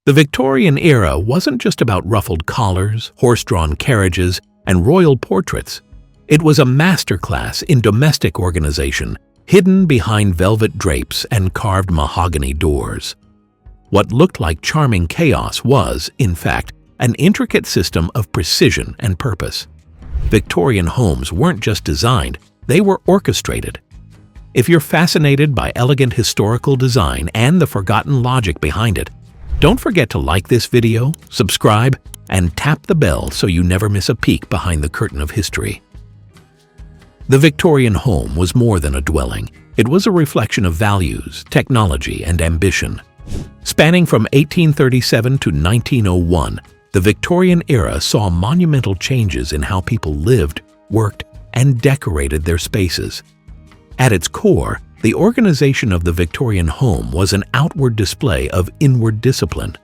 The Victorian era wasn't just about ruffled collars, horse-drawn carriages, and royal portraits. It was a masterclass in domestic organization, hidden behind velvet drapes and carved mahogany doors. What looked like charming chaos was, in fact, an intricate system of precision and purpose. Victorian homes weren't just designed, they were orchestrated. If you're fascinated by elegant historical design and the forgotten logic behind it, don't forget to like this video, subscribe, and tap the bell so you never miss a peek behind the curtain of history. The Victorian home was more than a dwelling. It was a reflection of values, technology, and ambition. Spanning from 1837 to 1901, the Victorian era saw monumental changes in how people lived, worked, and decorated their spaces. At its core, the organization of the Victorian home was an outward display of inward discipline,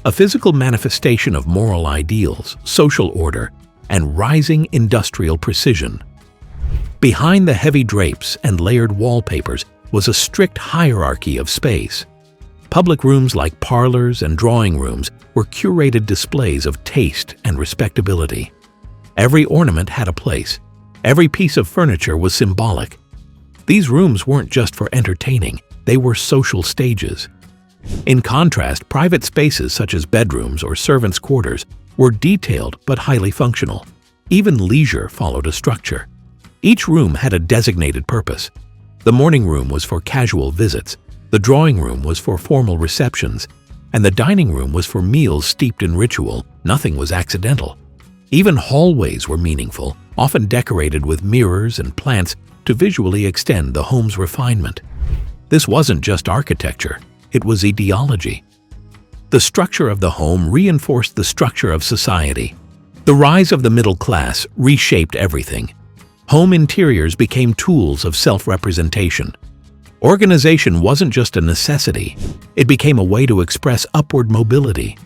a physical manifestation of moral ideals, social order, and rising industrial precision. Behind the heavy drapes and layered wallpapers was a strict hierarchy of space. Public rooms like parlors and drawing rooms were curated displays of taste and respectability. Every ornament had a place. Every piece of furniture was symbolic. These rooms weren't just for entertaining, they were social stages. In contrast, private spaces such as bedrooms or servants' quarters were detailed but highly functional. Even leisure followed a structure. Each room had a designated purpose. The morning room was for casual visits, the drawing room was for formal receptions, and the dining room was for meals steeped in ritual. Nothing was accidental. Even hallways were meaningful, often decorated with mirrors and plants to visually extend the home's refinement. This wasn't just architecture, it was ideology. The structure of the home reinforced the structure of society. The rise of the middle class reshaped everything. Home interiors became tools of self-representation. Organization wasn't just a necessity, it became a way to express upward mobility.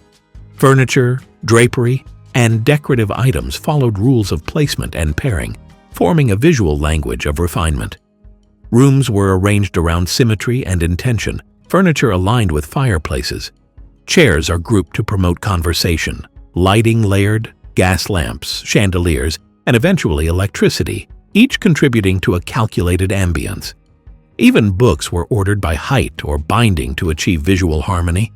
Furniture, drapery, and decorative items followed rules of placement and pairing, forming a visual language of refinement. Rooms were arranged around symmetry and intention, furniture aligned with fireplaces. Chairs are grouped to promote conversation, lighting layered, gas lamps, chandeliers, and eventually electricity, each contributing to a calculated ambience. Even books were ordered by height or binding to achieve visual harmony.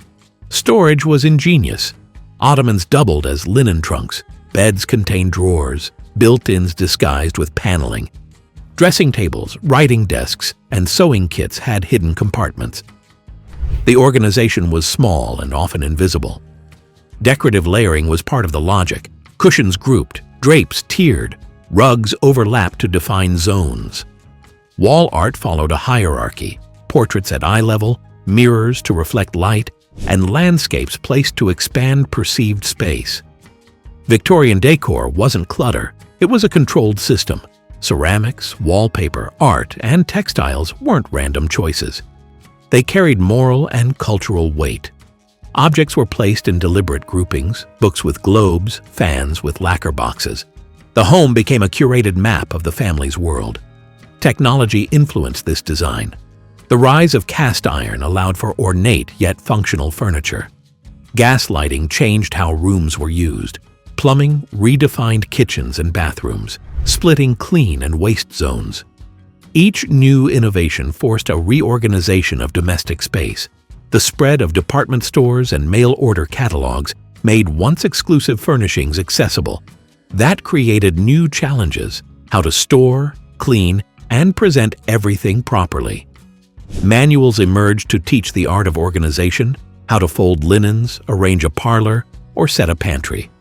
Storage was ingenious. Ottomans doubled as linen trunks, beds contained drawers, built-ins disguised with paneling. Dressing tables, writing desks, and sewing kits had hidden compartments. The organization was small and often invisible. Decorative layering was part of the logic. Cushions grouped, drapes tiered, rugs overlapped to define zones. Wall art followed a hierarchy, portraits at eye level, mirrors to reflect light, and landscapes placed to expand perceived space. Victorian decor wasn't clutter, it was a controlled system. Ceramics, wallpaper, art, and textiles weren't random choices. They carried moral and cultural weight. Objects were placed in deliberate groupings, books with globes, fans with lacquer boxes. The home became a curated map of the family's world. Technology influenced this design. The rise of cast iron allowed for ornate yet functional furniture. Gas lighting changed how rooms were used. Plumbing redefined kitchens and bathrooms, splitting clean and waste zones. Each new innovation forced a reorganization of domestic space. The spread of department stores and mail-order catalogs made once exclusive furnishings accessible. That created new challenges: how to store, clean, and present everything properly. Manuals emerged to teach the art of organization, how to fold linens, arrange a parlor, or set a pantry.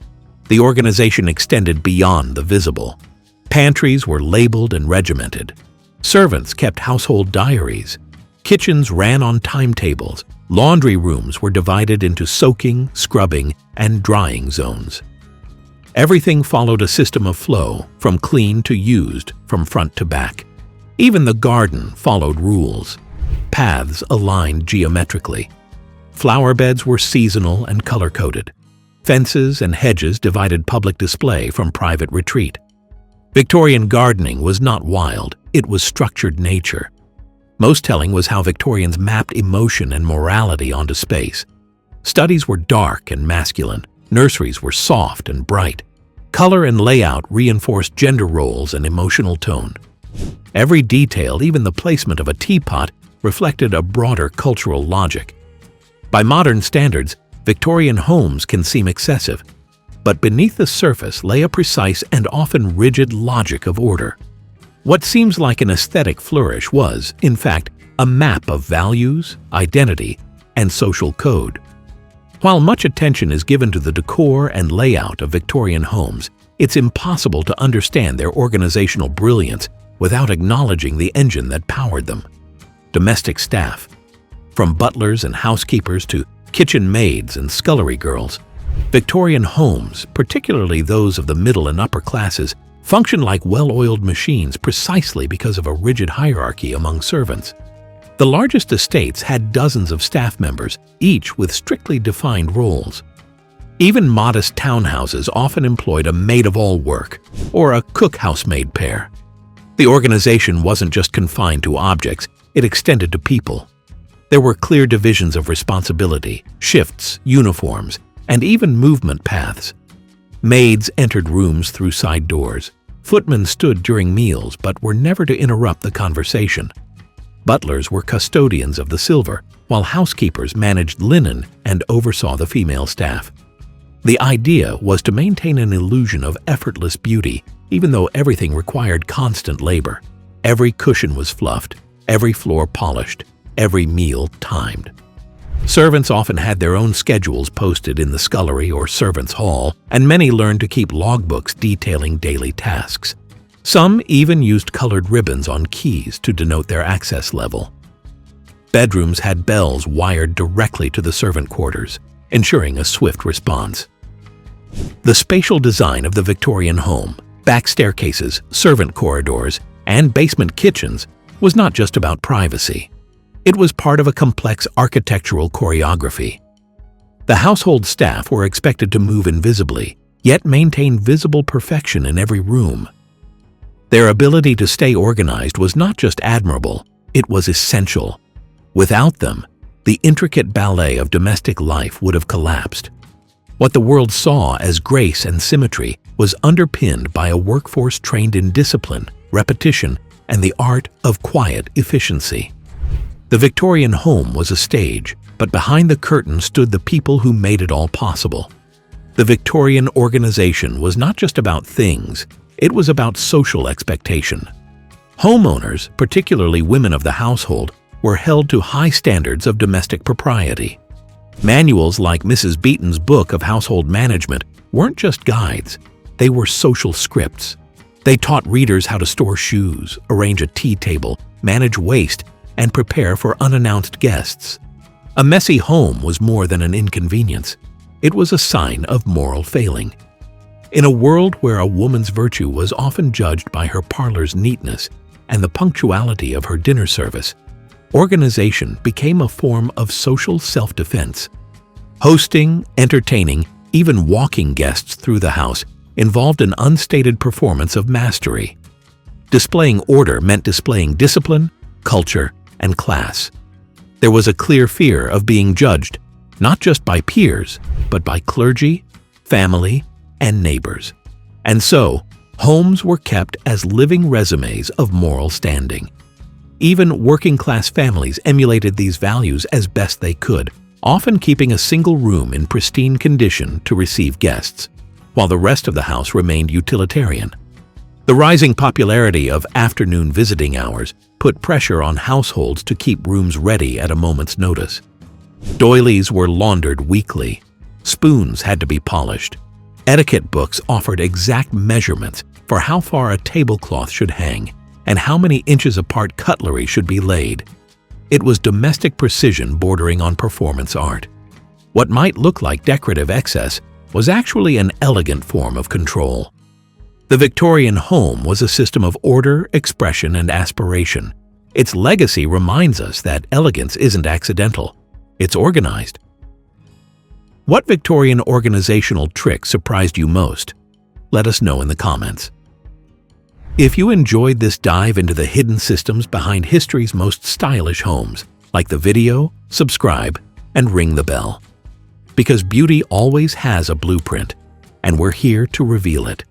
The organization extended beyond the visible. Pantries were labeled and regimented. Servants kept household diaries. Kitchens ran on timetables. Laundry rooms were divided into soaking, scrubbing, and drying zones. Everything followed a system of flow, from clean to used, from front to back. Even the garden followed rules. Paths aligned geometrically. Flower beds were seasonal and color-coded. Fences and hedges divided public display from private retreat. Victorian gardening was not wild, it was structured nature. Most telling was how Victorians mapped emotion and morality onto space. Studies were dark and masculine. Nurseries were soft and bright. Color and layout reinforced gender roles and emotional tone. Every detail, even the placement of a teapot, reflected a broader cultural logic. By modern standards, Victorian homes can seem excessive, but beneath the surface lay a precise and often rigid logic of order. What seems like an aesthetic flourish was, in fact, a map of values, identity, and social code. While much attention is given to the decor and layout of Victorian homes, it's impossible to understand their organizational brilliance without acknowledging the engine that powered them. Domestic staff. From butlers and housekeepers to kitchen maids and scullery girls, Victorian homes, particularly those of the middle and upper classes, function like well-oiled machines precisely because of a rigid hierarchy among servants. The largest estates had dozens of staff members, each with strictly defined roles. Even modest townhouses often employed a maid-of-all-work or a cook-housemaid pair. The organization wasn't just confined to objects, it extended to people. There were clear divisions of responsibility, shifts, uniforms, and even movement paths. Maids entered rooms through side doors. Footmen stood during meals but were never to interrupt the conversation. Butlers were custodians of the silver, while housekeepers managed linen and oversaw the female staff. The idea was to maintain an illusion of effortless beauty, even though everything required constant labor. Every cushion was fluffed, every floor polished, every meal timed. Servants often had their own schedules posted in the scullery or servants' hall, and many learned to keep logbooks detailing daily tasks. Some even used colored ribbons on keys to denote their access level. Bedrooms had bells wired directly to the servant quarters, ensuring a swift response. The spatial design of the Victorian home, back staircases, servant corridors, and basement kitchens was not just about privacy. It was part of a complex architectural choreography. The household staff were expected to move invisibly, yet maintain visible perfection in every room. Their ability to stay organized was not just admirable, it was essential. Without them, the intricate ballet of domestic life would have collapsed. What the world saw as grace and symmetry was underpinned by a workforce trained in discipline, repetition, and the art of quiet efficiency. The Victorian home was a stage, but behind the curtain stood the people who made it all possible. The Victorian organization was not just about things, it was about social expectation. Homeowners, particularly women of the household, were held to high standards of domestic propriety. Manuals like Mrs. Beeton's Book of Household Management weren't just guides, they were social scripts. They taught readers how to store shoes, arrange a tea table, manage waste, and prepare for unannounced guests. A messy home was more than an inconvenience. It was a sign of moral failing. In a world where a woman's virtue was often judged by her parlor's neatness and the punctuality of her dinner service, organization became a form of social self-defense. Hosting, entertaining, even walking guests through the house involved an unstated performance of mastery. Displaying order meant displaying discipline, culture, and class. There was a clear fear of being judged, not just by peers, but by clergy, family, and neighbors. And so, homes were kept as living resumes of moral standing. Even working-class families emulated these values as best they could, often keeping a single room in pristine condition to receive guests, while the rest of the house remained utilitarian. The rising popularity of afternoon visiting hours put pressure on households to keep rooms ready at a moment's notice. Doilies were laundered weekly. Spoons had to be polished. Etiquette books offered exact measurements for how far a tablecloth should hang and how many inches apart cutlery should be laid. It was domestic precision bordering on performance art. What might look like decorative excess was actually an elegant form of control. The Victorian home was a system of order, expression, and aspiration. Its legacy reminds us that elegance isn't accidental, it's organized. What Victorian organizational trick surprised you most? Let us know in the comments. If you enjoyed this dive into the hidden systems behind history's most stylish homes, like the video, subscribe, and ring the bell. because beauty always has a blueprint, and we're here to reveal it.